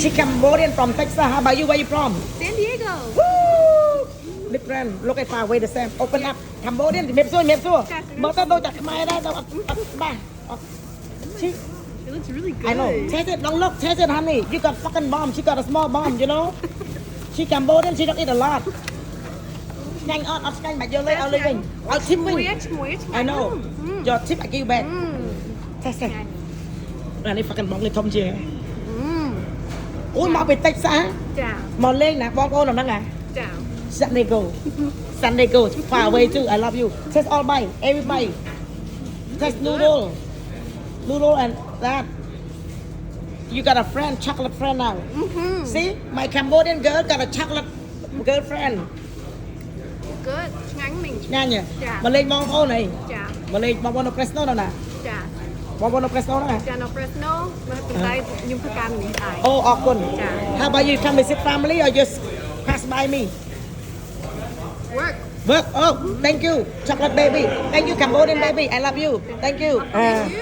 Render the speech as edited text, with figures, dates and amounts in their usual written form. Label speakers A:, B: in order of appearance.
A: She Cambodian from Texas. How about you? Where you from?
B: San Diego.
A: Woo! Different. Look at far away the same. Open up. Cambodian. Mẹp xua, mẹp xua. Mở tay tôi chặt mày ra đâu. Ba. She.
B: It looks really good.
A: I know. Taste it. Don't look. Taste it, honey. You got fucking bomb. She got a small bomb. You know. She Cambodian. She don't eat a lot. Nhanh ớt nhanh mà vô lấy ao living. Ao tipping.
B: Muối.
A: I know. Your tip I give you back. Taste it. Anh ấy fucking bóng lên thông chưa? Ui mà bị tách xa.
B: Chào.
A: Mà lên nè, bóng cô nào nè.
B: Chào.
A: San Diego. San Diego. Far away too. I love you. Taste all bite. Everybody. Taste noodle. Noodle and that. You got a friend, chocolate friend now. See? My Cambodian girl got a chocolate girlfriend.
B: Good. Ngắn mình.
A: Nhanh nhỉ?
B: Dạ.
A: Mà lên bóng cô này.
B: Chào.
A: Mà lên bóng no Fresno nào nè.
B: Chào.
A: Bóng no Fresno đó nè.
B: Chào nó Fresno. Mà tụi tay nhung thức ăn này.
A: Oh, awkward.
B: Dạ.
A: How about you come visit family or just pass by me?
B: Work.
A: Work. Oh, thank you. Chocolate baby. Thank you, Cambodian baby. I love you. Thank you.
B: Thank you.